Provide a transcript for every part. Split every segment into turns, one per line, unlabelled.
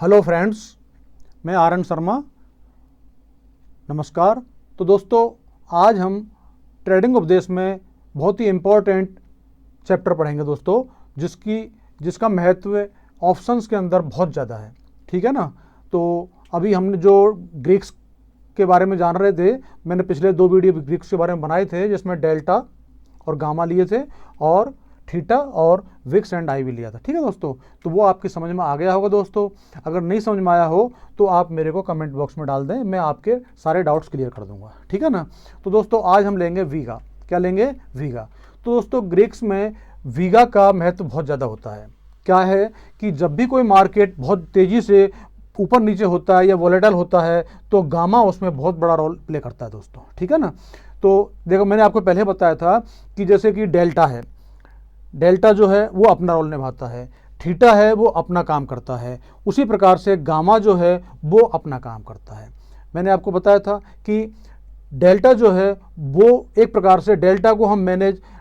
Hello friends, मैं RN. Sharma. नमस्कार। तो दोस्तों, आज हम ट्रेडिंग उपदेश में बहुत ही इम्पोर्टेंट चैप्टर पढ़ेंगे दोस्तों, जिसका महत्व ऑप्शंस के अंदर बहुत ज़्यादा है। ठीक है ना। तो अभी हमने जो ग्रीक्स के बारे में जान रहे थे, मैंने पिछले 2 वीडियो ग्रीक्स के बारे में बनाए थे, जिसमें डेल्टा और गामा लिए थे और थीटा और विक्स एंड आई भी लिया था। ठीक है दोस्तों, तो वो आपकी समझ में आ गया होगा दोस्तों। अगर नहीं समझ में आया हो तो आप मेरे को कमेंट बॉक्स में डाल दें, मैं आपके सारे डाउट्स क्लियर कर दूंगा। ठीक है ना। तो दोस्तों, आज हम लेंगे वीगा। क्या लेंगे? वीगा। तो दोस्तों, ग्रीक्स में वीगा का महत्व बहुत ज़्यादा होता है। क्या है कि जब भी कोई मार्केट बहुत तेज़ी से ऊपर नीचे होता है या वॉलेटाइल होता है, तो गामा उसमें बहुत बड़ा रोल प्ले करता है दोस्तों। ठीक है ना। तो देखो, मैंने आपको पहले बताया था कि जैसे कि डेल्टा है, डेल्टा जो है वो अपना रोल निभाता है, थीटा है वो अपना काम करता है, उसी प्रकार से गामा जो है वो अपना काम करता है। मैंने आपको बताया था कि डेल्टा जो है वो एक प्रकार से डेल्टा को हम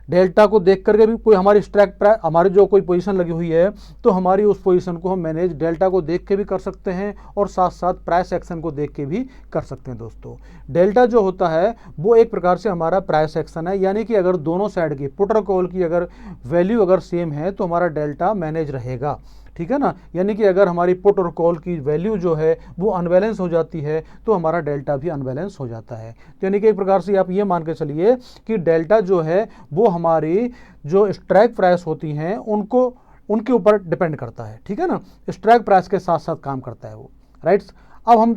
डेल्टा को देख करके भी कोई हमारी स्ट्राइक प्राइस, हमारी जो कोई पोजीशन लगी हुई है, तो हमारी उस पोजीशन को हम मैनेज डेल्टा को देख के भी कर सकते हैं और साथ साथ प्राइस एक्शन को देख के भी कर सकते हैं दोस्तों। डेल्टा जो होता है वो एक प्रकार से हमारा प्राइस एक्शन है, यानी कि अगर दोनों साइड की पुट और कॉल की अगर वैल्यू अगर सेम है तो हमारा डेल्टा मैनेज रहेगा। ठीक है ना। यानी कि अगर हमारी पुट और कॉल की वैल्यू जो है वो अनबैलेंस हो जाती है तो हमारा डेल्टा भी अनबैलेंस हो जाता है। तो यानी कि एक प्रकार से आप ये मान के चलिए कि डेल्टा जो है वो हमारी जो स्ट्राइक प्राइस होती हैं उनके ऊपर डिपेंड करता है। ठीक है ना। स्ट्राइक प्राइस के साथ साथ काम करता है वो। राइट्स। अब हम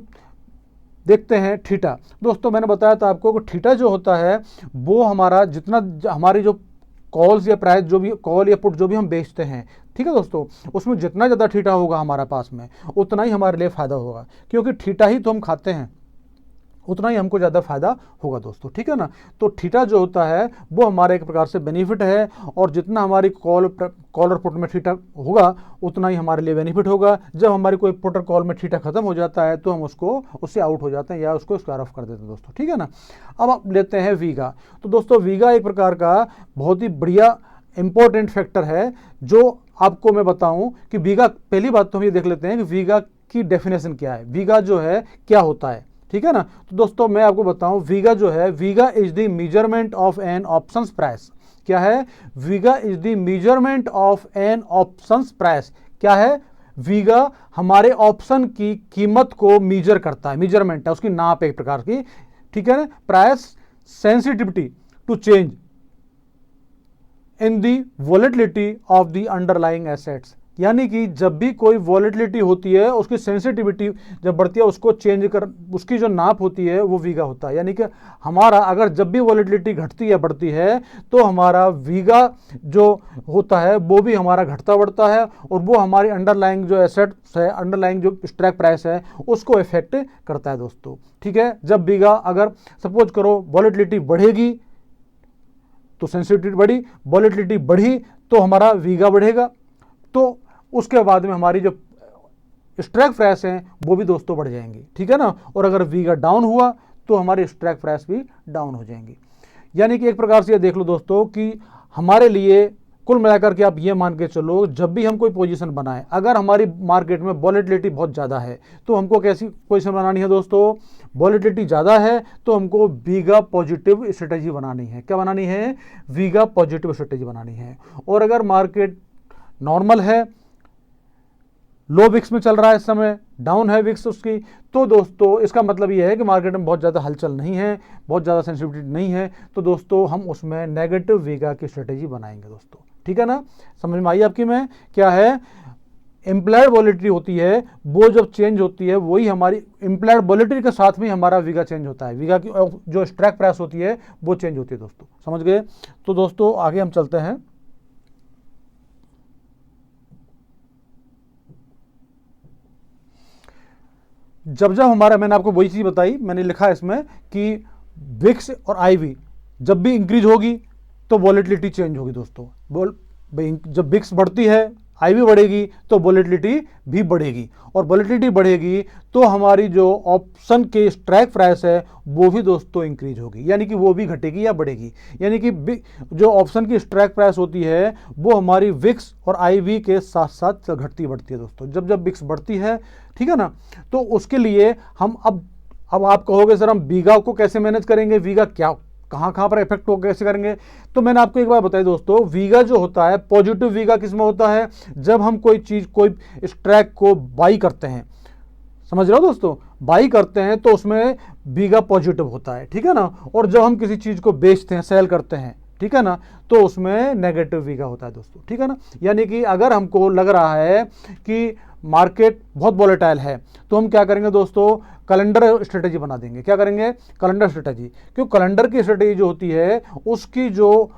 देखते हैं थीटा। दोस्तों, मैंने बताया था आपको कि थीटा जो होता है वो हमारा जितना हमारी जो कॉल्स या प्राइस जो भी कॉल या पुट जो भी हम बेचते हैं, ठीक है दोस्तों, उसमें जितना ज़्यादा थीटा होगा हमारे पास में, उतना ही हमारे लिए फ़ायदा होगा, क्योंकि थीटा ही तो हम खाते हैं, उतना ही हमको ज़्यादा फायदा होगा दोस्तों। ठीक है ना। तो थीटा जो होता है वो हमारे एक प्रकार से बेनिफिट है, और जितना हमारी कॉल और पुट में थीटा होगा उतना ही हमारे लिए बेनिफिट होगा। जब हमारी कोई पुट और कॉल में थीटा खत्म हो जाता है तो हम उससे आउट हो जाते हैं या उसको स्क्वायर ऑफ कर देते हैं दोस्तों। ठीक है ना। अब आप लेते हैं वीगा। तो दोस्तों, वीगा एक प्रकार का बहुत ही बढ़िया इंपॉर्टेंट फैक्टर है जो आपको मैं बताऊं कि वीगा, पहली बात तो हम ये देख लेते हैं कि वीगा की डेफिनेशन क्या है, वीगा जो है क्या होता है। ठीक है ना। तो दोस्तों, मैं आपको बताऊं, वीगा जो है, vega is the measurement of an options price. क्या है? Vega is the measurement of an options price. क्या है? वीगा हमारे ऑप्शन की कीमत को मेजर करता है, मेजरमेंट है, उसकी नाप एक प्रकार की। ठीक है ना। Price sensitivity to change in the volatility of the underlying assets. यानी कि जब भी कोई वॉलेटिलिटी होती है, उसकी सेंसिटिविटी जब बढ़ती है, उसको चेंज कर, उसकी जो नाप होती है वो वीगा होता है। यानी कि हमारा अगर जब भी वॉलेटिलिटी घटती है बढ़ती है तो हमारा वीगा जो होता है वो भी हमारा घटता बढ़ता है, और वो हमारी अंडरलाइंग जो एसेट्स है, अंडरलाइंग जो स्ट्राइक प्राइस है, उसको इफेक्ट करता है दोस्तों। ठीक है। जब वीगा, अगर सपोज करो वॉलेटिलिटी बढ़ेगी तो सेंसिटिविटी बढ़ी, वॉलेटिलिटी बढ़ी तो हमारा वीगा बढ़ेगा, तो उसके बाद में हमारी जो स्ट्राइक प्राइस हैं वो भी दोस्तों बढ़ जाएंगी। ठीक है ना। और अगर वीगा डाउन हुआ तो हमारी स्ट्राइक प्राइस भी डाउन हो जाएंगी। यानी कि एक प्रकार से ये देख लो दोस्तों कि हमारे लिए कुल मिलाकर के आप ये मान के चलो, जब भी हम कोई पोजीशन बनाएं, अगर हमारी मार्केट में वॉलेटिलिटी बहुत ज़्यादा है तो हमको कैसी पोजीशन बनानी है दोस्तों? वॉलेटिलिटी ज़्यादा है तो हमको वीगा पॉजिटिव स्ट्रेटेजी बनानी है। क्या बनानी है? वीगा पॉजिटिव स्ट्रेटेजी बनानी है। और अगर मार्केट नॉर्मल है, लो विक्स में चल रहा है, इस समय डाउन है विक्स उसकी, तो दोस्तों इसका मतलब ये है कि मार्केट में बहुत ज़्यादा हलचल नहीं है, बहुत ज़्यादा सेंसिटिविटी नहीं है, तो दोस्तों हम उसमें नेगेटिव वीगा की स्ट्रेटेजी बनाएंगे दोस्तों। ठीक है ना। समझ में आई आपकी? में क्या है, इम्प्लाइड वॉलेटिलिटी होती है, वो जब चेंज होती है वही हमारी इम्प्लाइड वॉलेटिलिटी के साथ में हमारा वीगा चेंज होता है, वीगा की जो स्ट्राइक प्राइस होती है वो चेंज होती है दोस्तों। समझ गए? तो दोस्तों आगे हम चलते हैं। जब हमारा, मैंने आपको वही चीज़ बताई, मैंने लिखा है इसमें कि विक्स और आईवी जब भी इंक्रीज होगी तो वॉलेटिलिटी चेंज होगी दोस्तों। जब विक्स बढ़ती है आईवी बढ़ेगी तो वोलेटिलिटी भी बढ़ेगी, और वोलेटिलिटी बढ़ेगी तो हमारी जो ऑप्शन के स्ट्राइक प्राइस है वो भी दोस्तों इंक्रीज होगी, यानी कि वो भी घटेगी या बढ़ेगी। यानी कि जो ऑप्शन की स्ट्राइक प्राइस होती है वो हमारी विक्स और आईवी के साथ साथ घटती बढ़ती है दोस्तों। जब जब विक्स बढ़ती है, ठीक है ना, तो उसके लिए हम अब आप कहोगे सर हम वीगा को कैसे मैनेज करेंगे, वीगा क्या कहाँ कहाँ पर इफेक्ट हो कैसे करेंगे। तो मैंने आपको एक बार बताया दोस्तों, वीगा जो होता है, पॉजिटिव वीगा किस में होता है, जब हम कोई चीज़ कोई स्ट्राइक को बाई करते हैं, समझ रहे हो दोस्तों, बाई करते हैं तो उसमें वीगा पॉजिटिव होता है, ठीक है ना। और जब हम किसी चीज़ को बेचते हैं, सेल करते हैं, ठीक है ना, तो उसमें नेगेटिव वीगा होता है दोस्तों, ठीक है ना। यानी कि अगर हमको लग रहा है कि मार्केट बहुत वोलेटाइल है तो हम क्या करेंगे दोस्तों, कैलेंडर स्ट्रेटेजी बना देंगे। क्या करेंगे, कैलेंडर स्ट्रेटेजी। क्यों, कैलेंडर की स्ट्रेटेजी जो होती है उसकी जो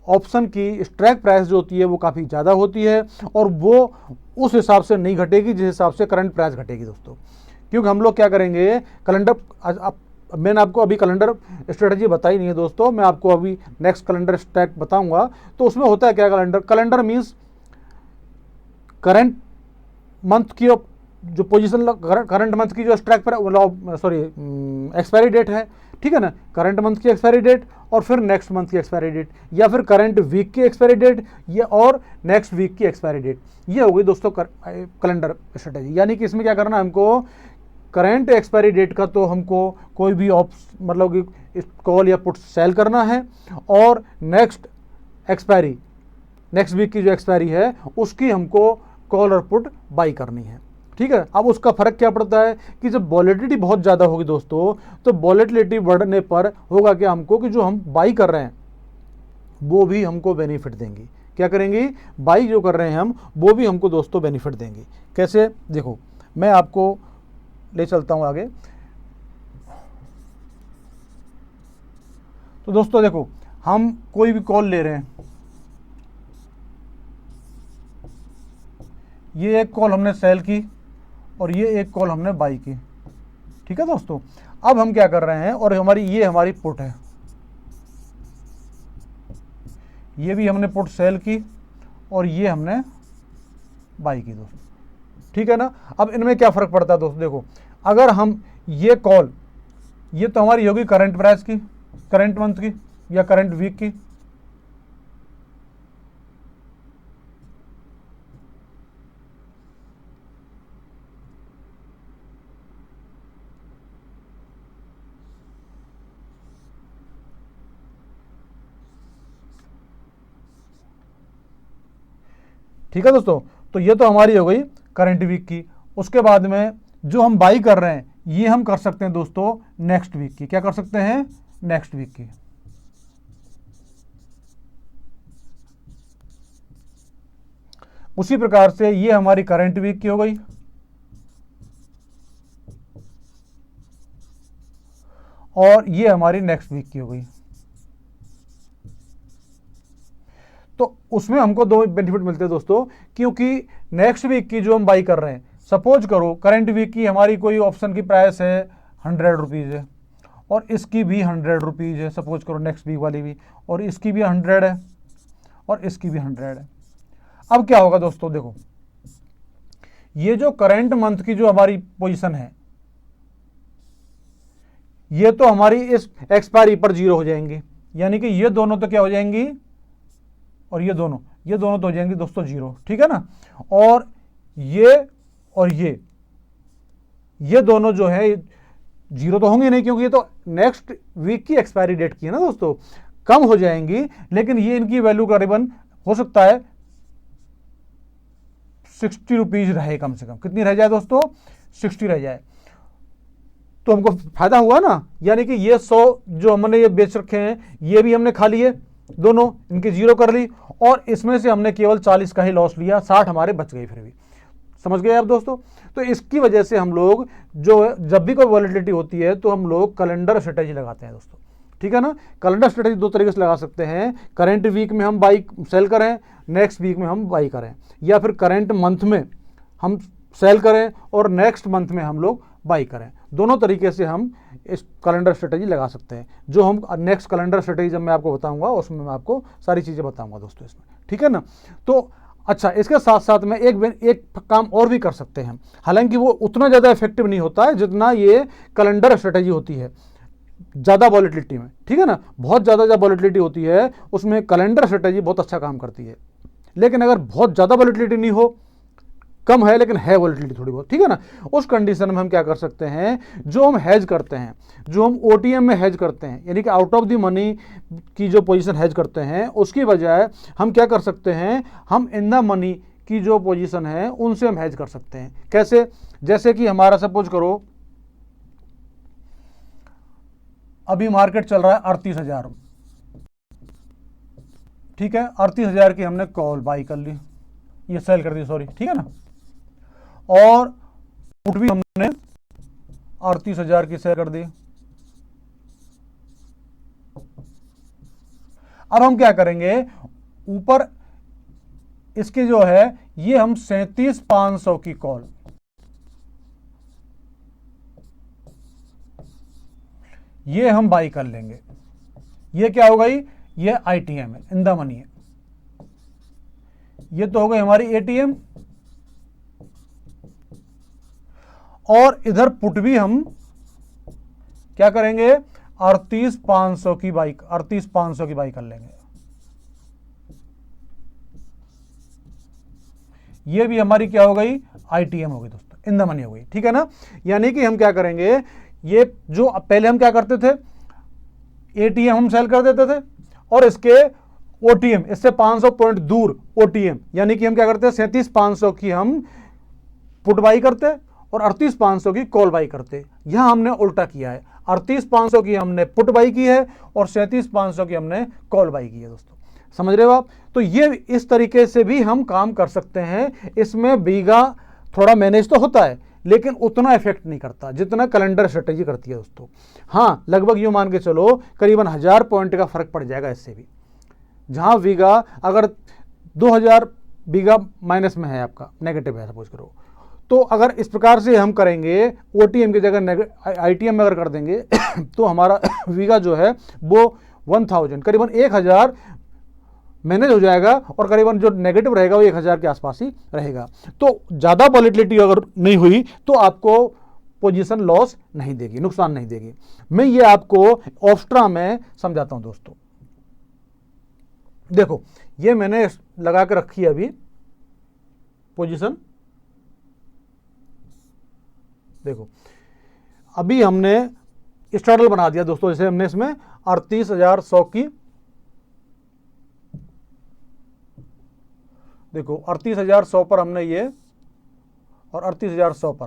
ऑप्शन की स्ट्राइक प्राइस जो होती है वो काफ़ी ज़्यादा होती है, और वो उस हिसाब से नहीं घटेगी जिस हिसाब से करंट प्राइस घटेगी दोस्तों। क्योंकि हम लोग क्या करेंगे, कैलेंडर, मैंने आपको अभी कैलेंडर स्ट्रेटजी बताई नहीं है दोस्तों, मैं आपको अभी नेक्स्ट कैलेंडर स्ट्रैक बताऊंगा। तो उसमें होता है क्या, कैलेंडर मीन्स करंट मंथ की जो पोजीशन, करंट मंथ की जो स्ट्राइक पर सॉरी एक्सपायरी डेट है, ठीक है ना, करंट मंथ की एक्सपायरी डेट और फिर नेक्स्ट मंथ की एक्सपायरी डेट, या फिर करंट वीक की एक्सपायरी डेट या और नेक्स्ट वीक की एक्सपायरी डेट, ये हो गई दोस्तों कैलेंडर स्ट्रेटजी। यानी कि इसमें क्या करना है हमको, करंट एक्सपायरी डेट का तो हमको कोई भी मतलब कि कॉल या पुट सेल करना है, और नेक्स्ट एक्सपायरी, नेक्स्ट वीक की जो एक्सपायरी है उसकी हमको कॉल और पुट बाई करनी है, ठीक है। अब उसका फर्क क्या पड़ता है कि जब वॉलेटिलिटी बहुत ज़्यादा होगी दोस्तों, तो वॉलेटिलिटी बढ़ने पर होगा क्या हमको, कि जो हम बाई कर रहे हैं वो भी हमको बेनिफिट देंगी। क्या करेंगी, बाई जो कर रहे हैं हम वो भी हमको दोस्तों बेनिफिट देंगी। कैसे, देखो मैं आपको ले चलता हूँ आगे। तो दोस्तों देखो, हम कोई भी कॉल ले रहे हैं, ये एक कॉल हमने सेल की और ये एक कॉल हमने बाई की, ठीक है दोस्तों। अब हम क्या कर रहे हैं, और ये हमारी पुट है, ये भी हमने पुट सेल की और ये हमने बाई की दोस्तों, ठीक है ना। अब इनमें क्या फ़र्क पड़ता है दोस्तों, देखो अगर हम ये कॉल, ये तो हमारी होगी करंट प्राइस की, करंट मंथ की या करंट वीक की, ठीक है दोस्तों। तो ये तो हमारी हो गई करंट वीक की। उसके बाद में जो हम बाई कर रहे हैं ये हम कर सकते हैं दोस्तों नेक्स्ट वीक की। क्या कर सकते हैं, नेक्स्ट वीक की। उसी प्रकार से ये हमारी करंट वीक की हो गई, और ये हमारी नेक्स्ट वीक की हो गई। तो उसमें हमको दो बेनिफिट मिलते हैं दोस्तों, क्योंकि नेक्स्ट वीक की जो हम बाई कर रहे हैं, सपोज करो करंट वीक की हमारी कोई ऑप्शन की प्राइस है 100 रुपीज़ है, और इसकी भी 100 रुपीज़ है, सपोज करो नेक्स्ट वीक वाली भी, और इसकी भी 100 है और इसकी भी 100 है। अब क्या होगा दोस्तों, देखो ये जो करंट मंथ की जो हमारी पोजीशन है, ये तो हमारी इस एक्सपायरी पर जीरो हो जाएंगी, यानी कि ये दोनों तो क्या हो जाएंगी, और ये दोनों तो हो जाएंगी दोस्तों जीरो, ठीक है ना। और ये दोनों जो है जीरो तो होंगे नहीं, क्योंकि ये तो नेक्स्ट वीक की एक्सपायरी डेट की है ना दोस्तों, कम हो जाएंगी। लेकिन ये इनकी वैल्यू करीबन हो सकता है 60 रुपीज रहे, कम से कम कितनी रह जाए दोस्तों, 60 रह जाए, तो हमको फायदा हुआ ना। यानी कि ये 100 जो हमने ये बेच रखे हैं ये भी हमने खा लिए, दोनों इनकी जीरो कर ली, और इसमें से हमने केवल 40 का ही लॉस लिया, 60 हमारे बच गए फिर भी। समझ गए आप दोस्तों। तो इसकी वजह से हम लोग जो जब भी कोई वॉलेटिलिटी होती है तो हम लोग कैलेंडर स्ट्रेटेजी लगाते हैं दोस्तों, ठीक है ना। कैलेंडर स्ट्रेटेजी दो तरीके से लगा सकते हैं, करंट वीक में हम बाई सेल करें, नेक्स्ट वीक में हम बाई करें, या फिर करंट मंथ में हम सेल करें और नेक्स्ट मंथ में हम लोग बाई करें। दोनों तरीके से हम इस कैलेंडर स्ट्रेटेजी लगा सकते हैं। जो हम नेक्स्ट कैलेंडर स्ट्रेटेजी जब मैं आपको बताऊंगा उसमें मैं आपको सारी चीज़ें बताऊंगा दोस्तों इसमें, ठीक है ना। तो अच्छा, इसके साथ साथ में एक काम और भी कर सकते हैं, हालांकि वो उतना ज़्यादा इफेक्टिव नहीं होता है जितना ये कैलेंडर स्ट्रेटेजी होती है ज़्यादा वॉलेटिलिटी में, ठीक है ना। बहुत ज़्यादा जब वॉलेटिलिटी होती है उसमें कैलेंडर स्ट्रेटेजी बहुत अच्छा काम करती है। लेकिन अगर बहुत ज़्यादा वॉलेटिलिटी नहीं हो, कम है लेकिन है वॉलेटिलिटी थोड़ी बहुत, ठीक है ना, उस कंडीशन में हम क्या कर सकते हैं, जो हम हेज करते हैं, जो हम ओटीएम में हेज करते हैं, यानी कि आउट ऑफ द मनी की जो पोजीशन हेज करते हैं, उसकी बजाय हम क्या कर सकते हैं, हम इन द मनी की जो पोजीशन है उनसे हम हेज कर सकते हैं। कैसे? जैसे कि हमारा सपोज करो अभी मार्केट चल रहा है 38,000, ठीक है, 38,000 की हमने कॉल बाई कर ली, ये सेल कर दी, सॉरी, ठीक है ना, और पुट भी हमने 38,000 की सेल कर दी। अब हम क्या करेंगे, ऊपर इसके जो है ये हम 37,500 की कॉल, ये हम बाई कर लेंगे। ये क्या हो गई, ये आईटीएम है, इन द मनी है। ये तो हो गई हमारी एटीएम, और इधर पुट भी हम क्या करेंगे, 38,500 की बाई कर लेंगे। ये भी हमारी क्या हो गई, आईटीएम हो गई दोस्तों, इन द मनी हो गई, ठीक है ना। यानी कि हम क्या करेंगे, ये जो पहले हम क्या करते थे, एटीएम हम सेल कर देते थे, और इसके ओटीएम, इससे 500 पॉइंट दूर ओटीएम, यानी कि हम क्या करते हैं, 37,500 की हम पुट बाई करते और 38,500 की कॉल बाई करते। यहां हमने उल्टा किया है, 38,500 की हमने पुट बाई की है और 37,500 की हमने कॉल बाई की है दोस्तों, समझ रहे हो आप। तो ये इस तरीके से भी हम काम कर सकते हैं। इसमें बीघा थोड़ा मैनेज तो होता है लेकिन उतना इफेक्ट नहीं करता जितना कैलेंडर स्ट्रेटेजी करती है दोस्तों। हाँ, लगभग यूँ मान के चलो करीबन 1000 पॉइंट का फर्क पड़ जाएगा इससे भी। जहाँ बीघा अगर 2000 बीघा माइनस में है, आपका नेगेटिव है सपोज करो, तो अगर इस प्रकार से हम करेंगे, ओटीएम की जगह आईटीएम में अगर कर देंगे तो हमारा बीघा जो है वो 1000 करीबन 1000 मैनेज हो जाएगा, और करीबन जो नेगेटिव रहेगा वो 1000 के आसपास ही रहेगा। तो ज़्यादा वॉलेटिलिटी अगर नहीं हुई तो आपको पोजीशन लॉस नहीं देगी, नुकसान नहीं देगी। मैं ये आपको ऑप्स्ट्रा में समझाता हूं दोस्तों। देखो, ये मैंने लगा के रखी है अभी पोजीशन, देखो अभी हमने स्टार्टल बना दिया दोस्तों। जैसे हमने इसमें 38,100 की, देखो 38,100 पर हमने ये, और 38,100 पर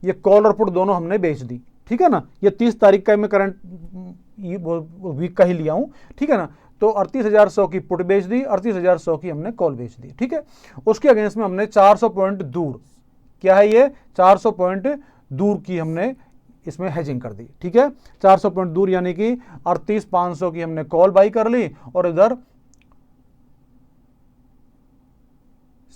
ये कॉल और पुट दोनों हमने बेच दी, ठीक है ना। ये 30 तारीख का मैं करंट वीक का ही लिया हूं, ठीक है ना। तो 38,100 की पुट बेच दी, 38,100 की हमने कॉल बेच दी, ठीक है। उसके अगेंस्ट में हमने 400 पॉइंट दूर, क्या है ये, 400 पॉइंट दूर की हमने इसमें हेजिंग कर दी, ठीक है। 400 पॉइंट दूर यानी कि 38,500 की हमने कॉल बाई कर ली और इधर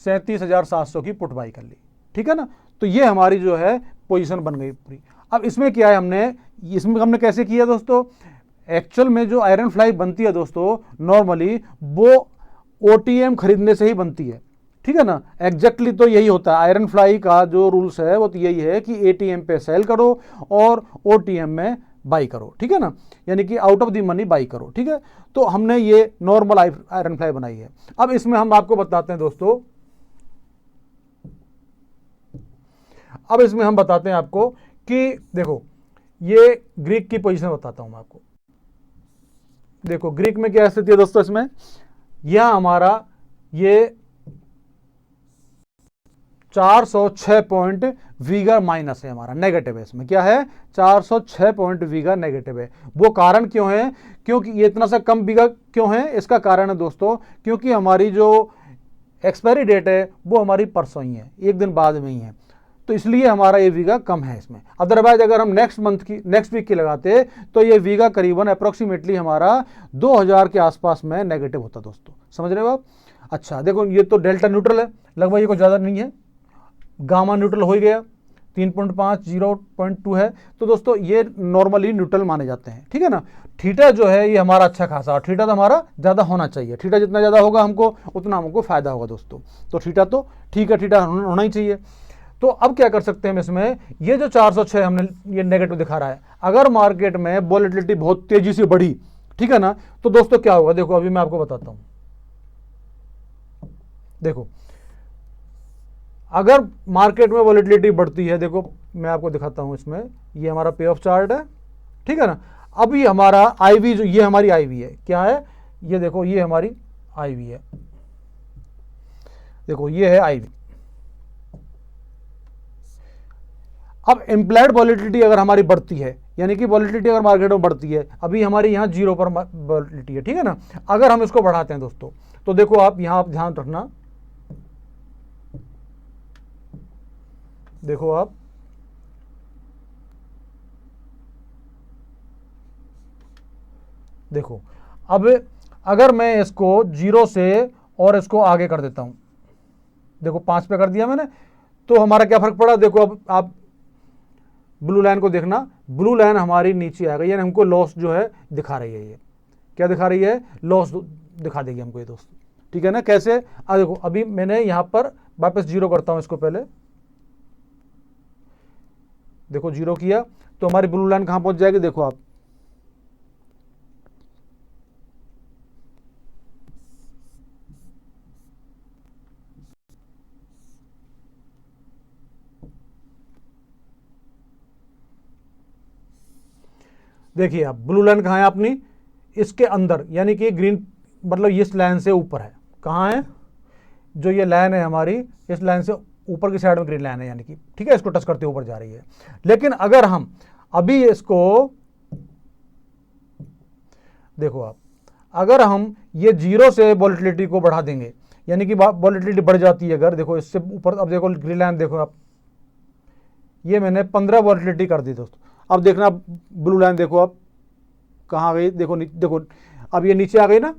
37,700 की पुट बाई कर ली, ठीक है ना। तो ये हमारी जो है पोजीशन बन गई पूरी। अब इसमें क्या है, इसमें हमने कैसे किया दोस्तों, एक्चुअल में जो आयरन फ्लाई बनती है दोस्तों नॉर्मली वो ओटीएम खरीदने से ही बनती है, ठीक है ना। एग्जैक्टली तो यही होता है, आयरन फ्लाई का जो रूल्स है वो तो यही है कि एटीएम पे सेल करो और ओटीएम में बाई करो, ठीक है ना, यानी कि out of the money by करो, ठीक है। तो हमने ये नॉर्मल आयरन फ्लाई बनाई है। अब इसमें हम आपको बताते हैं दोस्तों, अब इसमें हम बताते हैं आपको कि देखो ये ग्रीक की पोजीशन बताता हूं मैं आपको। देखो ग्रीक में क्या स्थिति है दोस्तों, इसमें यह हमारा ये 406 पॉइंट वीगा माइनस है, हमारा नेगेटिव है। इसमें क्या है, 406 पॉइंट वीगा नेगेटिव है। वो कारण क्यों है, क्योंकि ये इतना सा कम वीगा क्यों है, इसका कारण है दोस्तों क्योंकि हमारी जो एक्सपायरी डेट है वो हमारी परसों ही है, एक दिन बाद में ही है, तो इसलिए हमारा ये वीगा कम है इसमें। अदरवाइज अगर हम नेक्स्ट वीक की लगाते तो ये वीगा करीबन अप्रोक्सीमेटली हमारा 2000 के आसपास में नेगेटिव होता दोस्तों, समझ रहे हो आप। अच्छा देखो, ये तो डेल्टा न्यूट्रल है, लगभग ये कोई ज़्यादा नहीं है, गामा न्यूट्रल हो ही गया, 3.5 0.2 है। तो दोस्तों ये नॉर्मली न्यूट्रल माने जाते हैं, ठीक है ना। थीटा जो है ये हमारा अच्छा खासा, और थीटा तो हमारा ज़्यादा होना चाहिए। थीटा जितना ज़्यादा होगा हमको उतना हमको फ़ायदा होगा दोस्तों। तो थीटा तो ठीक है, थीटा होना ही चाहिए। तो अब क्या कर सकते हैं हम इसमें, ये जो 406 हमने ये नेगेटिव दिखा रहा है, अगर मार्केट में वॉलेटिलिटी बहुत तेजी से बढ़ी, ठीक है ना, तो दोस्तों क्या होगा, देखो अभी मैं आपको बताता हूं। देखो अगर मार्केट में वॉलेटिलिटी बढ़ती है, देखो मैं आपको दिखाता हूं इसमें, ये हमारा पे ऑफ चार्ट है, ठीक है ना। अभी हमारा आईवी जो, ये हमारी आईवी है, क्या है ये, देखो ये हमारी आईवी है, देखो ये है आईवी। अब इम्प्लाइड वॉलेटिलिटी अगर हमारी बढ़ती है, यानी कि वॉलेटिलिटी अगर मार्केट में बढ़ती है, अभी हमारी यहाँ 0 पर वॉलेटिलिटी है, ठीक है ना। अगर हम इसको बढ़ाते हैं दोस्तों, तो देखो आप यहाँ आप ध्यान रखना, देखो आप देखो अब अगर मैं इसको 0 से और इसको आगे कर देता हूं, देखो 5 पे कर दिया मैंने, तो हमारा क्या फर्क पड़ा, देखो अब आप ब्लू लाइन को देखना, ब्लू लाइन हमारी नीचे आ गई, यानी हमको लॉस जो है दिखा रही है। ये क्या दिखा रही है, लॉस दिखा देगी हमको ये दोस्तों, ठीक है ना। कैसे, देखो अभी मैंने यहां पर वापस 0 करता हूं इसको, पहले देखो 0 किया, तो हमारी ब्लू लाइन कहां पहुंच जाएगी, देखो आप, देखिए आप ब्लू लाइन कहाँ है अपनी, इसके अंदर, यानी कि ग्रीन मतलब इस लाइन से ऊपर है, कहाँ है, जो ये लाइन है हमारी, इस लाइन से ऊपर की साइड में ग्रीन लाइन है, यानी कि ठीक है, इसको टच करते ऊपर जा रही है। लेकिन अगर हम अभी इसको देखो आप, अगर हम ये 0 से वॉलेटिलिटी को बढ़ा देंगे, यानी कि वॉलेटिलिटी बढ़ जाती है अगर, देखो इससे ऊपर, अब देखो ग्रीन लाइन देखो आप, ये मैंने 15 वॉलेटिलिटी कर दी दोस्तों। अब देखना ब्लू लाइन देखो आप कहाँ गई, देखो देखो अब ये नीचे आ गई ना।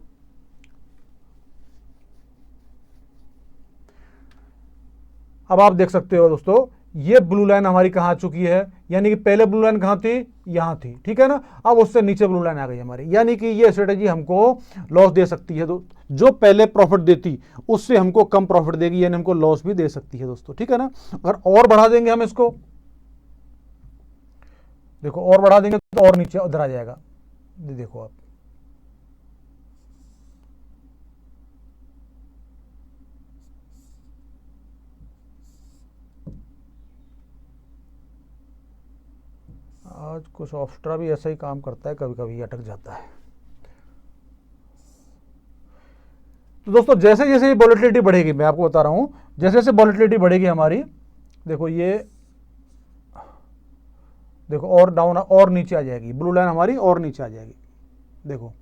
अब आप देख सकते हो दोस्तों, ये ब्लू लाइन हमारी कहाँ आ चुकी है, यानी कि पहले ब्लू लाइन कहाँ थी, यहाँ थी, ठीक है ना। अब उससे नीचे ब्लू लाइन आ गई हमारी, यानी कि ये स्ट्रेटेजी हमको लॉस दे सकती है दोस्तों, जो पहले प्रॉफिट देती उससे हमको कम प्रॉफिट देगी, यानी हमको लॉस भी दे सकती है दोस्तों, ठीक है ना। अगर और बढ़ा देंगे हम इसको, देखो और बढ़ा देंगे तो और नीचे उधर आ जाएगा, देखो आप, आज कुछ ऑफ्स्ट्रा भी ऐसा ही काम करता है, कभी कभी अटक जाता है। तो दोस्तों जैसे जैसे वॉलेटिलिटी बढ़ेगी, मैं आपको बता रहा हूं, जैसे जैसे वॉलेटिलिटी बढ़ेगी हमारी, देखो ये देखो और डाउन और नीचे आ जाएगी, ब्लू लाइन हमारी और नीचे आ जाएगी, देखो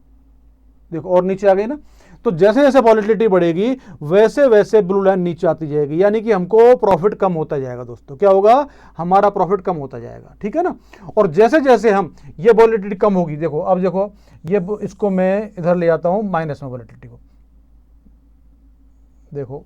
देखो और नीचे आ गई ना। तो जैसे जैसे वॉलेटिलिटी बढ़ेगी वैसे वैसे ब्लू लाइन नीचे आती जाएगी, यानी कि हमको प्रॉफिट कम होता जाएगा दोस्तों, क्या होगा, हमारा प्रॉफिट कम होता जाएगा, ठीक है ना। और जैसे जैसे हम ये वॉलेटिलिटी कम होगी, देखो अब देखो ये, इसको मैं इधर ले आता हूं माइनस में वॉलेटिलिटी को, देखो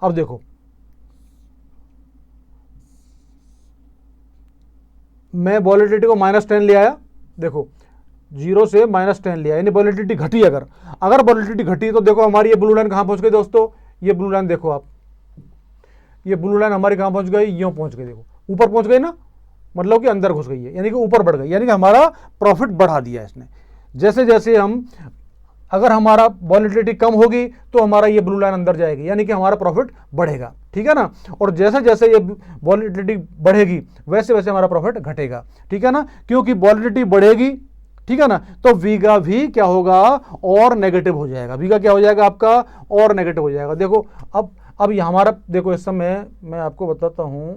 अब देखो मैं वॉलेटिलिटी को -10 ले आया, देखो 0 से -10 लिया, यानी वॉलेटिलिटी घटी, अगर वॉलेटिलिटी घटी तो देखो हमारी ये ब्लू लाइन कहाँ पहुंच गई दोस्तों, ये ब्लू लाइन देखो आप, ये ब्लू लाइन हमारी कहाँ पहुंच गई, यूं पहुंच गई, देखो ऊपर पहुंच गई ना, मतलब कि अंदर घुस गई है, यानी कि ऊपर बढ़ गई, यानी कि हमारा प्रॉफिट बढ़ा दिया इसने। जैसे जैसे हम, अगर हमारा वॉलेटिलिटी कम होगी तो हमारा ये ब्लू लाइन अंदर जाएगी, यानी कि हमारा प्रॉफिट बढ़ेगा, ठीक है ना। और जैसे जैसे ये वॉलेटिलिटी बढ़ेगी वैसे वैसे हमारा प्रॉफिट घटेगा, ठीक है ना, क्योंकि वॉलेटिलिटी बढ़ेगी, ठीक है ना, तो वीगा भी क्या होगा, और नेगेटिव हो जाएगा, वीगा क्या हो जाएगा आपका, और नेगेटिव हो जाएगा। देखो अब ये हमारा, देखो इस समय मैं आपको बताता हूं,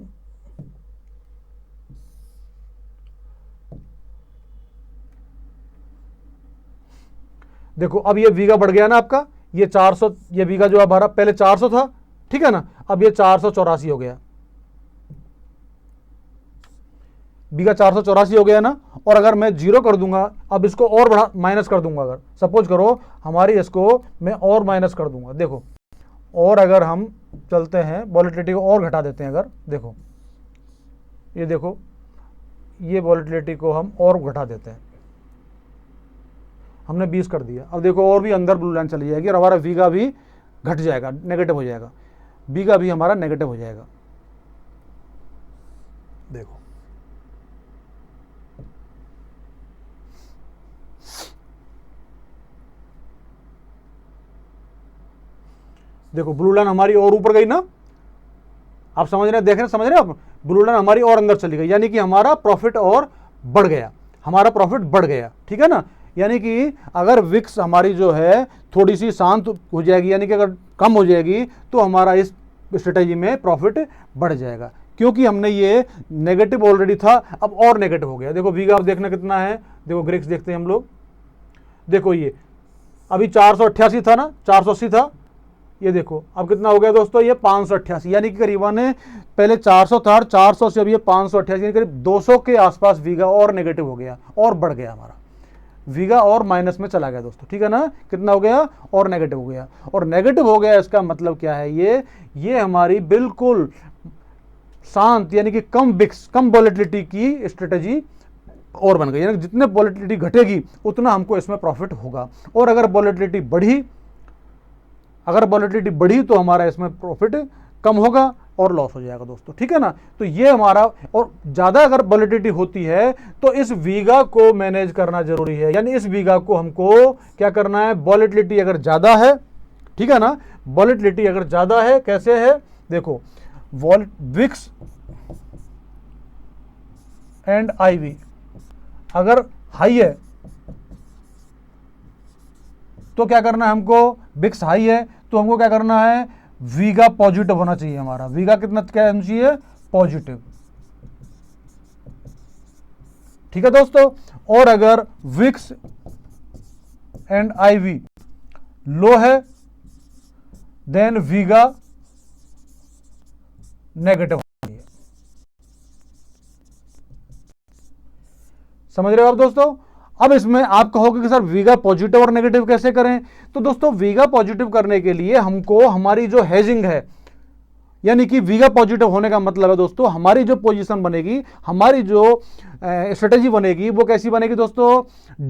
देखो अब ये वीगा बढ़ गया ना आपका, ये 400, ये वीगा जो हमारा पहले 400 था, ठीक है ना, अब ये 484 हो गया, बीघा 484 हो गया ना। और अगर मैं 0 कर दूंगा, अब इसको और बढ़ा माइनस कर दूंगा, अगर सपोज करो हमारी इसको मैं और माइनस कर दूंगा, देखो, और अगर हम चलते हैं वॉलेटिलिटी को और घटा देते हैं, अगर देखो ये देखो, ये वॉलेटिलिटी को हम और घटा देते हैं, हमने 20 कर दिया। अब देखो और भी अंदर ब्लू लाइन चली जाएगी और हमारा वीगा भी घट जाएगा, नेगेटिव हो जाएगा, वीगा भी हमारा नेगेटिव हो जाएगा। देखो देखो ब्लू लाइन हमारी और ऊपर गई ना, आप समझ रहे हैं, देख रहे हैं, समझ रहे हैं आप, ब्लू लाइन हमारी और अंदर चली गई, यानी कि हमारा प्रॉफिट और बढ़ गया, हमारा प्रॉफिट बढ़ गया, ठीक है ना। यानी कि अगर विक्स हमारी जो है थोड़ी सी शांत हो जाएगी, यानी कि अगर कम हो जाएगी, तो हमारा इस स्ट्रेटेजी में प्रॉफिट बढ़ जाएगा, क्योंकि हमने ये नेगेटिव ऑलरेडी था, अब और नेगेटिव हो गया। देखो वीगा देखना कितना है, देखो ग्रेक्स देखते हैं हम लोग, देखो ये अभी 488 था ना, 480 था, ये देखो अब कितना हो गया दोस्तों, ये 588, यानी कि करीबन पहले 400 था, 400 से अब ये 588, यानी करीब 200 के आसपास वीगा और नेगेटिव हो गया और बढ़ गया, हमारा वीगा और माइनस में चला गया दोस्तों, ठीक है ना। कितना हो गया, और नेगेटिव हो गया, और नेगेटिव हो गया इसका मतलब क्या है, ये हमारी बिल्कुल शांत, यानी कि कम बिक्स, कम वॉलेटिलिटी की स्ट्रेटेजी और बन गई, यानी जितने वॉलेटिलिटी घटेगी उतना हमको इसमें प्रॉफिट होगा। और अगर वॉलेटिलिटी बढ़ी तो हमारा इसमें प्रॉफिट कम होगा और लॉस हो जाएगा दोस्तों, ठीक है ना। तो ये हमारा, और ज़्यादा अगर वॉलेटिलिटी होती है तो इस वीगा को मैनेज करना जरूरी है, यानी इस वीगा को हमको क्या करना है, वॉलेटिलिटी अगर ज़्यादा है, ठीक है ना, वॉलेटिलिटी अगर ज़्यादा है, कैसे है, देखो विक्स एंड आईवी अगर हाई है तो क्या करना है हमको, विक्स हाई है तो हमको क्या करना है, वीगा पॉजिटिव होना चाहिए, हमारा वीगा कितना क्या होना चाहिए, पॉजिटिव, ठीक है दोस्तों। और अगर विक्स एंड आईवी लो है देन वीगा नेगेटिव होना चाहिए, समझ रहे हो आप दोस्तों। अब इसमें आप कहोगे कि सर वीगा पॉजिटिव और नेगेटिव कैसे करें, तो दोस्तों वीगा पॉजिटिव करने के लिए हमको हमारी जो हेजिंग है, यानी कि वीगा पॉजिटिव होने का मतलब है दोस्तों, हमारी जो पोजीशन बनेगी, हमारी जो स्ट्रेटेजी बनेगी, वो कैसी बनेगी दोस्तों,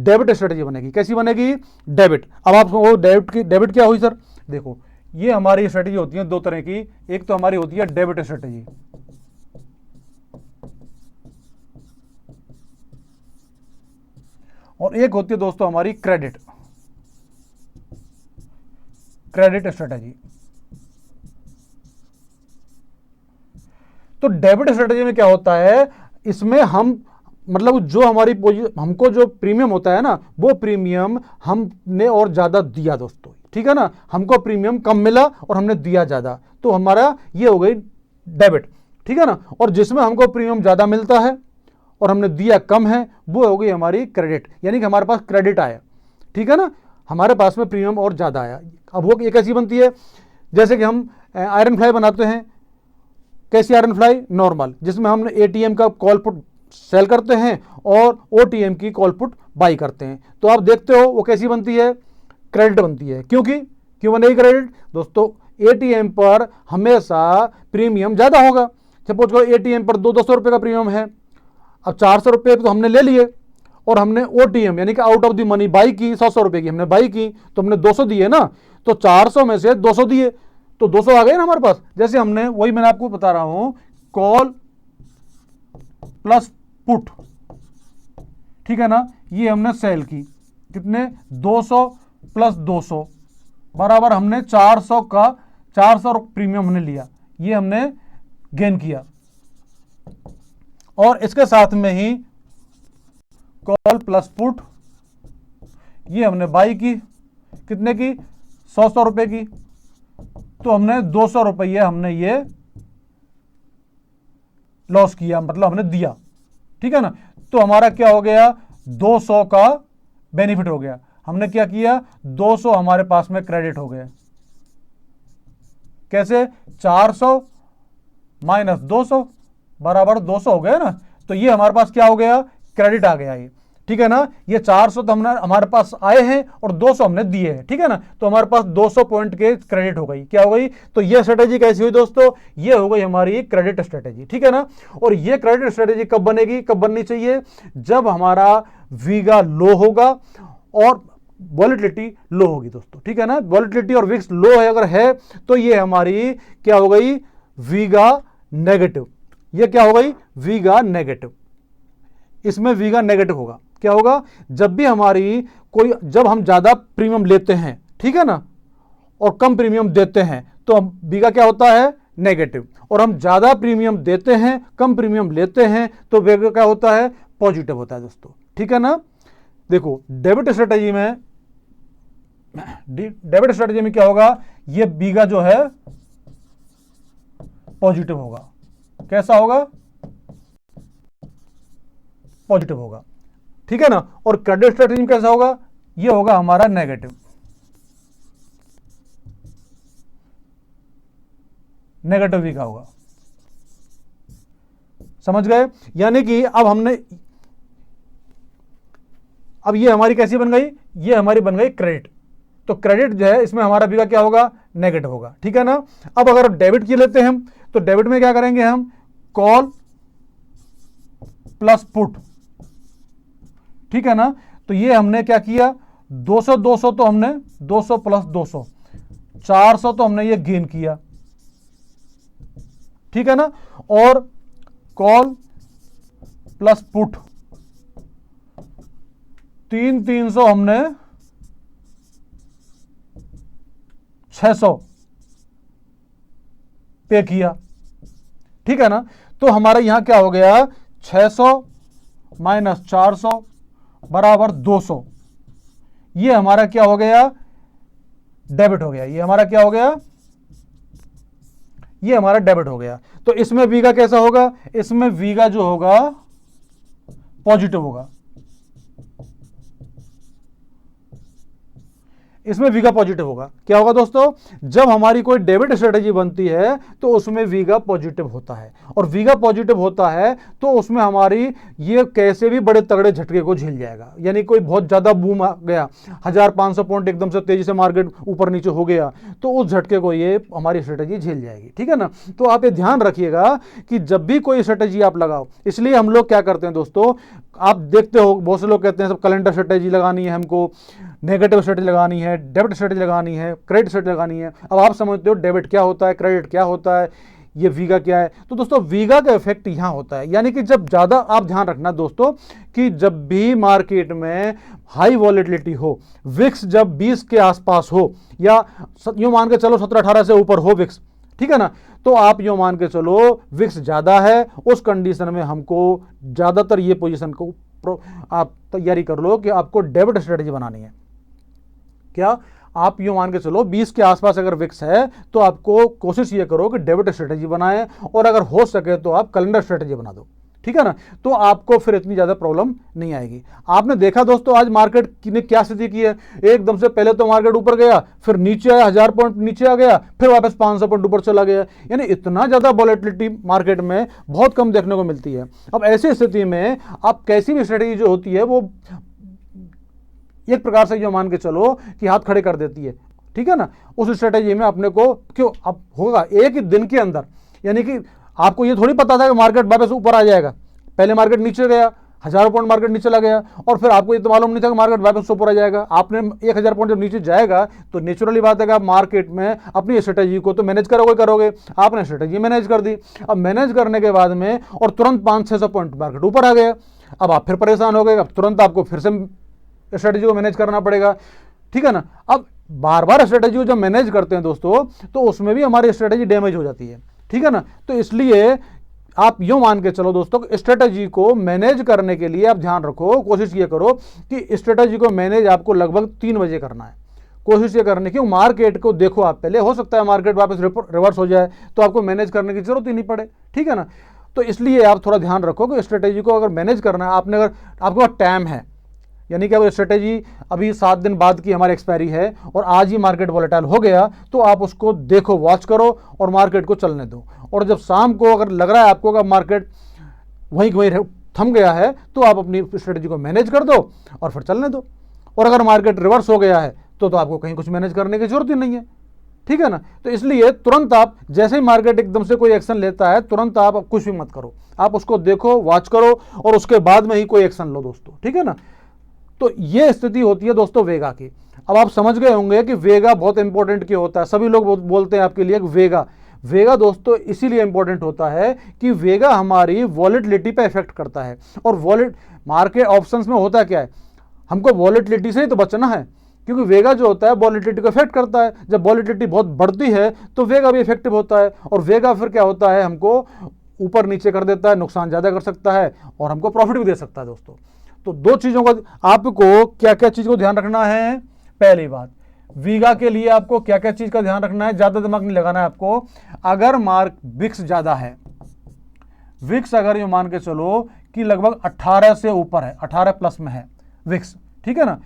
डेबिट स्ट्रेटेजी बनेगी। कैसी बनेगी, डेबिट। अब आप वो डेबिट क्या हुई सर, देखो ये हमारी स्ट्रेटेजी होती है दो तरह की, एक तो हमारी होती है डेबिट स्ट्रेटेजी, और एक होती है दोस्तों हमारी क्रेडिट स्ट्रेटेजी। तो डेबिट स्ट्रेटेजी में क्या होता है, इसमें हम मतलब जो हमारी हमको जो प्रीमियम होता है ना, वो प्रीमियम हमने और ज्यादा दिया दोस्तों, ठीक है ना, हमको प्रीमियम कम मिला और हमने दिया ज्यादा, तो हमारा ये हो गई डेबिट, ठीक है ना। और जिसमें हमको प्रीमियम ज्यादा मिलता है और हमने दिया कम है, वो हो गई हमारी क्रेडिट, यानी कि हमारे पास क्रेडिट आया, ठीक है ना, हमारे पास में प्रीमियम और ज़्यादा आया। अब वो एक ऐसी बनती है जैसे कि हम आयरन फ्लाई बनाते हैं, कैसी आयरन फ्लाई, नॉर्मल, जिसमें हम एटीएम का कॉल पुट सेल करते हैं और ओटीएम की कॉल पुट बाई करते हैं। तो आप देखते हो वो कैसी बनती है, क्रेडिट बनती है। क्यों बनेगी क्रेडिट दोस्तों, एटीएम पर हमेशा प्रीमियम ज़्यादा होगा। सपोज करो एटीएम पर 200 रुपये का प्रीमियम है, अब 400 रुपये तो हमने ले लिए और हमने ओटीएम यानी कि out of the money by की, 100 रुपये की हमने बाई की, तो हमने 200 दिए ना, तो 400 में से 200 दिए तो 200 आ गए ना हमारे पास। जैसे हमने, वही मैंने आपको बता रहा हूं, कॉल प्लस पुट, ठीक है ना, ये हमने सेल की, कितने, 200 प्लस 200 बराबर हमने 400 का 400 प्रीमियम हमने लिया, ये हमने गेन किया। और इसके साथ में ही कॉल प्लस पुट, ये हमने बाई की, कितने की, 100 रुपए की, तो हमने 200 रुपये हमने ये लॉस किया, मतलब हमने दिया, ठीक है ना। तो हमारा क्या हो गया, 200 का बेनिफिट हो गया, हमने क्या किया, 200 हमारे पास में क्रेडिट हो गया। कैसे, 400 माइनस 200 बराबर 200 हो गया ना, तो ये हमारे पास क्या हो गया, क्रेडिट आ गया ये, ठीक है ना। ये 400 तो हमने हमारे पास आए हैं और 200 हमने दिए हैं, ठीक है ना। तो हमारे पास 200 पॉइंट के क्रेडिट हो गई, क्या हो गई, तो ये स्ट्रेटेजी कैसी हुई दोस्तों, ये हो गई हमारी क्रेडिट स्ट्रेटेजी, ठीक है ना। और ये क्रेडिट स्ट्रेटेजी कब बनेगी, कब बननी चाहिए, जब हमारा वीगा लो होगा और वॉलेटिलिटी लो होगी दोस्तों, ठीक है ना। वॉलेटिलिटी और विक्स लो है अगर है तो ये हमारी क्या हो गई, वीगा नेगेटिव। ये क्या हो गई, वीगा नेगेटिव। इसमें वीगा नेगेटिव होगा, क्या होगा, जब भी हमारी कोई, जब हम ज्यादा प्रीमियम लेते हैं, ठीक है ना, और कम प्रीमियम देते हैं तो वीगा क्या होता है, नेगेटिव। और हम ज्यादा प्रीमियम देते हैं, कम प्रीमियम लेते हैं तो वीगा क्या होता है, पॉजिटिव होता है दोस्तों, ठीक है ना। देखो डेबिट स्ट्रेटेजी में क्या होगा, ये वीगा जो है पॉजिटिव होगा। कैसा होगा, पॉजिटिव होगा, ठीक है ना। और क्रेडिट स्ट्रेटेजी में कैसा होगा, ये होगा हमारा नेगेटिव, नेगेटिव वीगा होगा, समझ गए। यानी कि अब ये हमारी कैसी बन गई, ये हमारी बन गई क्रेडिट। तो क्रेडिट जो है इसमें हमारा वीगा क्या होगा, नेगेटिव होगा, ठीक है ना। अब अगर डेबिट की लेते हैं हम, तो डेबिट में क्या करेंगे हम, कॉल प्लस पुट, ठीक है ना। तो ये हमने क्या किया, 200 200 तो हमने 200 प्लस 200 400 तो हमने ये गेन किया, ठीक है ना। और कॉल प्लस पुट 300 हमने 600 पे किया, ठीक है ना। तो हमारा यहां क्या हो गया, 600 माइनस 400 बराबर 200। ये हमारा क्या हो गया, डेबिट हो गया। ये हमारा क्या हो गया, ये हमारा डेबिट हो गया। तो इसमें वीगा कैसा होगा, इसमें वीगा जो होगा पॉजिटिव होगा, इसमें वीगा पॉजिटिव होगा। क्या होगा दोस्तों, जब हमारी कोई डेबिट स्ट्रेटेजी बनती है तो उसमें वीगा पॉजिटिव होता है, और वीगा पॉजिटिव होता है तो उसमें हमारी ये कैसे भी बड़े तगड़े झटके को झेल जाएगा। यानी कोई बहुत ज्यादा बूम आ गया, 1500 पॉइंट एकदम से तेजी से मार्केट ऊपर नीचे हो गया, तो उस झटके को ये हमारी स्ट्रेटेजी झेल जाएगी, ठीक है ना। तो आप ये ध्यान रखिएगा कि जब भी कोई स्ट्रेटेजी आप लगाओ, इसलिए हम लोग क्या करते हैं दोस्तों, आप देखते हो बहुत से लोग कहते हैं सब कैलेंडर स्ट्रेटेजी लगानी है, हमको नेगेटिव स्ट्रेटेजी लगानी है, डेबिट स्ट्रेटेजी लगानी है, क्रेडिट स्ट्रेटेजी लगानी है। अब आप समझते हो डेबिट क्या होता है, क्रेडिट क्या होता है, ये वीगा क्या है। तो दोस्तों वीगा का इफेक्ट यहां होता है, यानी कि जब ज्यादा, आप ध्यान रखना दोस्तों कि जब भी मार्केट में हाई वॉलेटिलिटी हो, विक्स जब 20 के आसपास हो, या यूं मान के चलो 17-18 से ऊपर हो विक्स, ठीक है ना, तो आप यूं मान के चलो विक्स ज्यादा है, उस कंडीशन में हमको ज्यादातर ये पोजीशन को आप तैयारी कर लो कि आपको डेबिट स्ट्रेटेजी बनानी है। क्या, आप यूं मान के चलो 20 के आसपास अगर विक्स है तो आपको कोशिश ये करो कि डेबिट स्ट्रेटेजी बनाए, और अगर हो सके तो आप कैलेंडर स्ट्रेटेजी बना दो, ठीक है ना। तो आपको फिर इतनी ज्यादा प्रॉब्लम नहीं आएगी। आपने देखा दोस्तों आज मार्केट ने क्या स्थिति की है, एकदम से पहले तो मार्केट ऊपर गया, फिर नीचे आया, 1000 पॉइंट नीचे आ गया, फिर वापस 500 पॉइंट ऊपर चला गया। यानी इतना ज्यादा वॉलेटिलिटी मार्केट में बहुत कम देखने को मिलती है। अब ऐसी स्थिति में आप कैसी भी स्ट्रेटेजी जो होती है वो एक प्रकार से जो मान के चलो कि हाथ खड़े कर देती है, ठीक है ना। उस स्ट्रेटेजी में अपने को क्यों, अब होगा एक ही दिन के अंदर, यानी कि आपको ये थोड़ी पता था कि मार्केट वापस ऊपर आ जाएगा। पहले मार्केट नीचे गया, 1000 पॉइंट मार्केट नीचे चला गया, और फिर आपको ये तो मालूम नहीं था कि मार्केट वापस ऊपर आ जाएगा। आपने 1000 पॉइंट जब नीचे जाएगा तो नेचुरली बात है कि आप मार्केट में अपनी स्ट्रेटेजी को तो मैनेज करोगे। आपने स्ट्रेटेजी मैनेज कर दी, अब मैनेज करने के बाद में और तुरंत 500-600 पॉइंट मार्केट ऊपर आ गया। अब आप फिर परेशान हो गए, अब तुरंत आपको फिर से स्ट्रेटेजी को मैनेज करना पड़ेगा, ठीक है ना। अब बार बार स्ट्रेटेजी को जब मैनेज करते हैं दोस्तों तो उसमें भी हमारी स्ट्रेटेजी डैमेज हो जाती है, ठीक है ना। तो इसलिए आप यूं मान के चलो दोस्तों, स्ट्रेटेजी को मैनेज करने के लिए आप ध्यान रखो, कोशिश ये करो कि स्ट्रेटेजी को मैनेज आपको लगभग 3 बजे करना है। कोशिश ये करने की, मार्केट को देखो आप पहले, हो सकता है मार्केट वापस रिवर्स हो जाए तो आपको मैनेज करने की जरूरत ही नहीं पड़े, ठीक है ना। तो इसलिए आप थोड़ा ध्यान रखो कि स्ट्रेटेजी को अगर मैनेज करना है, आपने अगर आपके पास टाइम है, यानी कि अगर स्ट्रेटेजी अभी 7 दिन बाद की हमारी एक्सपायरी है और आज ही मार्केट वोलेटाइल हो गया, तो आप उसको देखो, वॉच करो और मार्केट को चलने दो। और जब शाम को अगर लग रहा है आपको कि मार्केट वहीं वहीं थम गया है तो आप अपनी स्ट्रेटजी को मैनेज कर दो और फिर चलने दो। और अगर मार्केट रिवर्स हो गया है तो आपको कहीं कुछ मैनेज करने की जरूरत ही नहीं है, ठीक है ना। तो इसलिए तुरंत आप जैसे ही मार्केट एकदम से कोई एक्शन लेता है तुरंत आप कुछ भी मत करो, आप उसको देखो, वॉच करो और उसके बाद में ही कोई एक्शन लो दोस्तों, ठीक है ना। तो ये स्थिति होती है दोस्तों वेगा की। अब आप समझ गए होंगे कि वेगा बहुत इंपॉर्टेंट क्यों होता है। सभी लोग बोलते हैं आपके लिए वेगा वेगा दोस्तों इसीलिए इंपॉर्टेंट होता है कि वेगा हमारी वॉलेटिलिटी पे इफेक्ट करता है। और मार्केट ऑप्शंस में होता क्या है, हमको वॉलेटिलिटी से ही तो बचना है, क्योंकि वेगा जो होता है वॉलेटिलिटी को इफेक्ट करता है। जब वॉलेटिलिटी बहुत बढ़ती है तो वेगा भी इफेक्टिव होता है, और वेगा फिर क्या होता है, हमको ऊपर नीचे कर देता है, नुकसान ज़्यादा कर सकता है और हमको प्रॉफिट भी दे सकता है दोस्तों। तो दो चीज़ों का आपको क्या क्या चीज़ को ध्यान रखना है। पहली बात, वीगा के लिए आपको क्या क्या चीज़ का ध्यान रखना है, ज़्यादा दिमाग नहीं लगाना है आपको। अगर विक्स ज़्यादा है, विक्स अगर ये मान के चलो कि लगभग 18 से ऊपर है, 18 प्लस में है विक्स, ठीक है ना,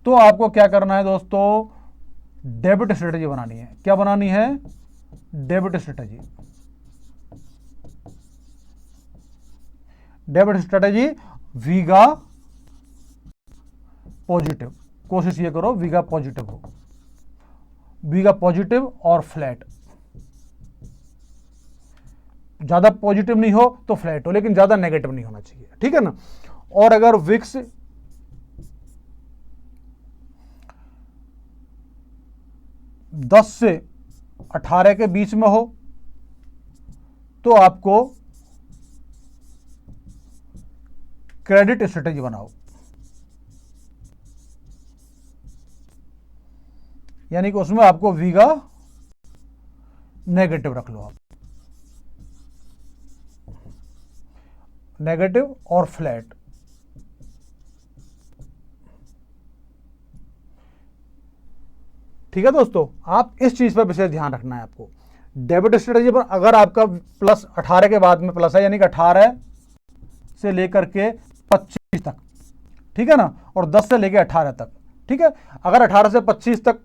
तो आपको क्या करना है दोस्तों, डेबिट स्ट्रेटजी बनानी है। क्या बनानी है, debit strategy. Debit strategy vega positive, कोशिश ये करो वीगा पॉजिटिव हो, वीगा पॉजिटिव और फ्लैट। ज्यादा पॉजिटिव नहीं हो तो फ्लैट हो, लेकिन ज्यादा नेगेटिव नहीं होना चाहिए, ठीक है ना। और अगर विक्स 10 से 18 के बीच में हो तो आपको क्रेडिट स्ट्रेटजी बनाओ, यानी कि उसमें आपको वीगा नेगेटिव रख लो आप, नेगेटिव और फ्लैट। ठीक है दोस्तों, आप इस चीज पर विशेष ध्यान रखना है आपको। डेबिट स्ट्रेटजी पर अगर आपका प्लस 18 के बाद में प्लस है, यानी कि 18 से लेकर के 25 तक, ठीक है ना, और 10 से लेकर 18 तक, ठीक है। अगर 18 से 25 तक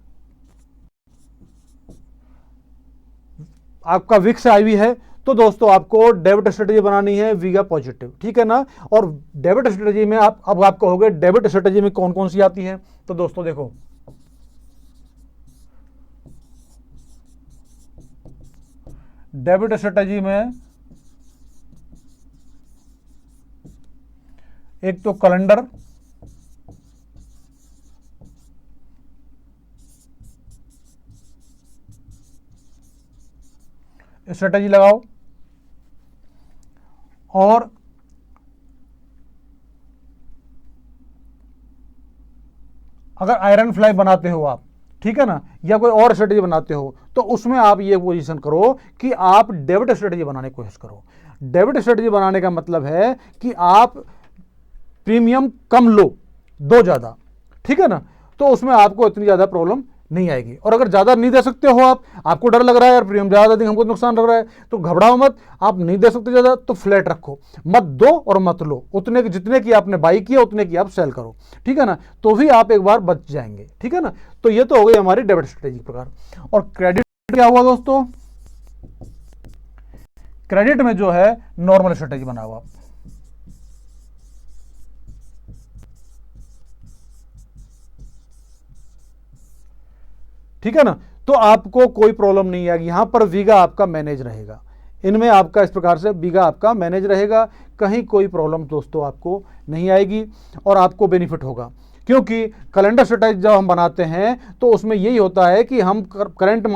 आपका विक्स आई हुई है तो दोस्तों आपको डेबिट स्ट्रेटजी बनानी है वीगा पॉजिटिव, ठीक है ना। और डेबिट स्ट्रेटजी में अब आप कहोगे डेबिट स्ट्रेटजी में कौन कौन सी आती है, तो दोस्तों देखो, डेबिट स्ट्रेटजी में एक तो कैलेंडर, स्ट्रेटजी लगाओ, और अगर आयरन फ्लाई बनाते हो आप, ठीक है ना, या कोई और स्ट्रेटजी बनाते हो तो उसमें आप ये पोजीशन करो कि आप डेबिट स्ट्रेटजी बनाने की कोशिश करो। डेबिट स्ट्रेटजी बनाने का मतलब है कि आप प्रीमियम कम लो, दो ज़्यादा, ठीक है ना, तो उसमें आपको इतनी ज़्यादा प्रॉब्लम नहीं आएगी। और अगर ज़्यादा नहीं दे सकते हो आपको डर लग रहा है यार प्रीमियम ज़्यादा देंगे हमको नुकसान लग रहा है, तो घबराओ मत, आप नहीं दे सकते ज़्यादा तो फ्लैट रखो, मत दो और मत लो, उतने जितने की आपने बाई किया उतने की आप सेल करो, ठीक है ना, तो भी आप एक बार बच जाएंगे, ठीक है ना। तो ये तो हो गई हमारी डेबिट स्ट्रेटेजी प्रकार। और क्रेडिट क्या हुआ दोस्तों, क्रेडिट में जो है नॉर्मल स्ट्रेटेजी बनाओ आप, ठीक है ना, तो आपको कोई प्रॉब्लम नहीं आएगी। यहां पर वीगा आपका मैनेज रहेगा, इनमें आपका इस प्रकार से वीगा आपका मैनेज रहेगा, कहीं कोई प्रॉब्लम दोस्तों आपको नहीं आएगी और आपको बेनिफिट होगा। क्योंकि कैलेंडर स्ट्रेटजी जब हम बनाते हैं तो उसमें यही होता है कि हम करंट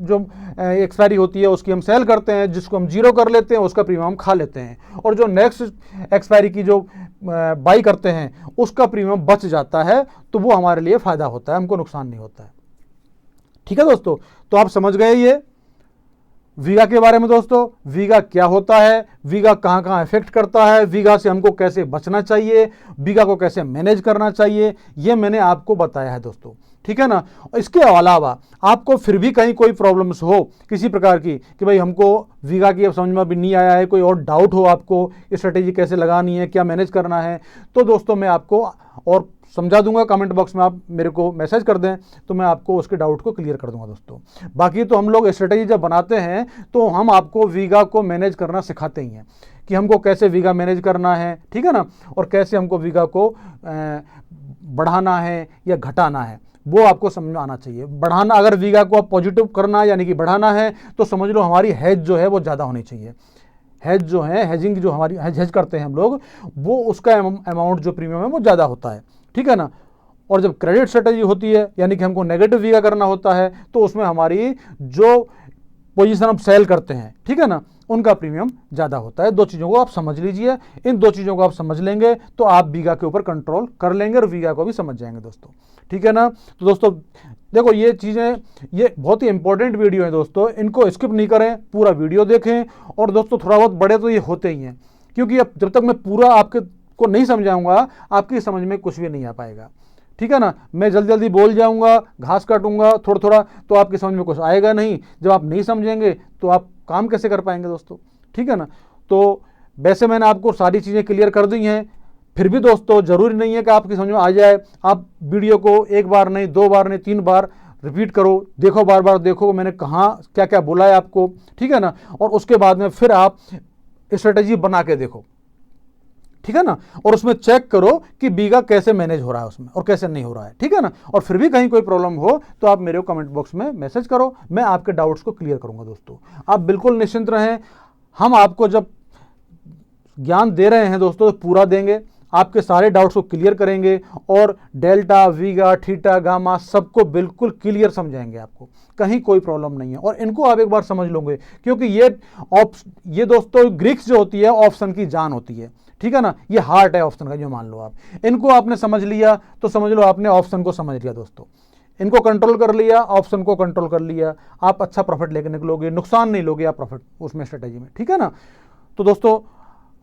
जो एक्सपायरी होती है उसकी हम सेल करते हैं, जिसको हम जीरो कर लेते हैं, उसका प्रीमियम हम खा लेते हैं, और जो नेक्स्ट एक्सपायरी की जो बाई करते हैं उसका प्रीमियम बच जाता है, तो वो हमारे लिए फ़ायदा होता है, हमको नुकसान नहीं होता है। ठीक है दोस्तों, तो आप समझ गए ये वीगा के बारे में। दोस्तों वीगा क्या होता है, वीगा कहाँ कहाँ इफेक्ट करता है, वीगा से हमको कैसे बचना चाहिए, वीगा को कैसे मैनेज करना चाहिए, ये मैंने आपको बताया है दोस्तों। ठीक है ना। इसके अलावा आपको फिर भी कहीं कोई प्रॉब्लम्स हो किसी प्रकार की कि भाई हमको वीगा की अब समझ में अभी नहीं आया है, कोई और डाउट हो आपको, स्ट्रेटेजी कैसे लगानी है, क्या मैनेज करना है, तो दोस्तों मैं आपको और समझा दूंगा। कमेंट बॉक्स में आप मेरे को मैसेज कर दें तो मैं आपको उसके डाउट को क्लियर कर दूंगा दोस्तों। बाकी तो हम लोग स्ट्रेटेजी जब बनाते हैं तो हम आपको वीगा को मैनेज करना सिखाते ही हैं कि हमको कैसे वीगा मैनेज करना है, ठीक है ना, और कैसे हमको वीगा को बढ़ाना है या घटाना है, वो आपको समझ में आना चाहिए। बढ़ाना, अगर वीगा को आप पॉजिटिव करना यानी कि बढ़ाना है तो समझ लो हमारी हेज जो है वो ज़्यादा होनी चाहिए। हेज जो है, हेजिंग जो हमारी हेज करते हैं हम लोग, वो उसका अमाउंट जो प्रीमियम है वो ज़्यादा होता है, ठीक है ना। और जब क्रेडिट स्ट्रेटेजी होती है यानी कि हमको नेगेटिव वीगा करना होता है तो उसमें हमारी जो पोजीशन हम सेल करते हैं, ठीक है ना, उनका प्रीमियम ज़्यादा होता है। दो चीज़ों को आप समझ लीजिए, इन दो चीज़ों को आप समझ लेंगे तो आप वीगा के ऊपर कंट्रोल कर लेंगे और वीगा को भी समझ जाएंगे दोस्तों, ठीक है ना। तो दोस्तों देखो ये चीज़ें, ये बहुत ही इंपॉर्टेंट वीडियो है दोस्तों, इनको स्किप नहीं करें, पूरा वीडियो देखें। और दोस्तों थोड़ा बहुत बड़े तो ये होते ही हैं, क्योंकि अब जब तक मैं पूरा आपके को नहीं समझाऊंगा आपकी समझ में कुछ भी नहीं आ पाएगा, ठीक है ना। मैं जल्दी जल्दी बोल जाऊंगा, घास काटूंगा थोड़ा थोड़ा, तो आपकी समझ में कुछ आएगा नहीं। जब आप नहीं समझेंगे तो आप काम कैसे कर पाएंगे दोस्तों, ठीक है ना। तो वैसे मैंने आपको सारी चीज़ें क्लियर कर दी हैं, फिर भी दोस्तों ज़रूरी नहीं है कि आपकी समझ में आ जाए। आप वीडियो को एक बार नहीं, दो बार नहीं, 3 बार रिपीट करो, देखो, बार बार देखो मैंने कहाँ क्या क्या बोला है आपको, ठीक है ना। और उसके बाद में फिर आप स्ट्रेटेजी बना के देखो, ठीक है ना, और उसमें चेक करो कि वीगा कैसे मैनेज हो रहा है उसमें और कैसे नहीं हो रहा है, ठीक है ना। और फिर भी कहीं कोई प्रॉब्लम हो तो आप मेरे को कमेंट बॉक्स में मैसेज करो, मैं आपके डाउट्स को क्लियर करूंगा दोस्तों। आप बिल्कुल निश्चिंत रहें, हम आपको जब ज्ञान दे रहे हैं दोस्तों तो पूरा देंगे, आपके सारे डाउट्स को क्लियर करेंगे और डेल्टा, वीगा, थीटा, गामा सबको बिल्कुल क्लियर समझाएंगे, आपको कहीं कोई प्रॉब्लम नहीं है। और इनको आप एक बार समझ लोगे, क्योंकि ये दोस्तों ग्रीक्स जो होती है ऑप्शन की जान होती है, ठीक है ना, ये हार्ट है ऑप्शन का, जो मान लो आप इनको आपने समझ लिया तो समझ लो आपने ऑप्शन को समझ लिया दोस्तों। इनको कंट्रोल कर लिया, ऑप्शन को कंट्रोल कर लिया, आप अच्छा प्रॉफिट लेके निकलोगे, नुकसान नहीं लोगे आप प्रॉफिट उसमें, स्ट्रेटेजी में, ठीक है ना। तो दोस्तों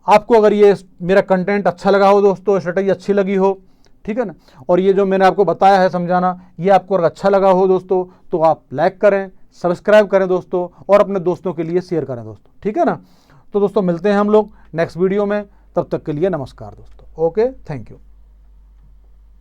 आपको अगर ये मेरा कंटेंट अच्छा लगा हो दोस्तों, स्ट्रेटेजी अच्छी लगी हो, ठीक है ना, और ये जो मैंने आपको बताया है समझाना, ये आपको अगर अच्छा लगा हो दोस्तों तो आप लाइक करें, सब्सक्राइब करें दोस्तों, और अपने दोस्तों के लिए शेयर करें दोस्तों, ठीक है ना। तो दोस्तों मिलते हैं हम लोग नेक्स्ट वीडियो में, तब तक के लिए नमस्कार दोस्तों, ओके, थैंक यू।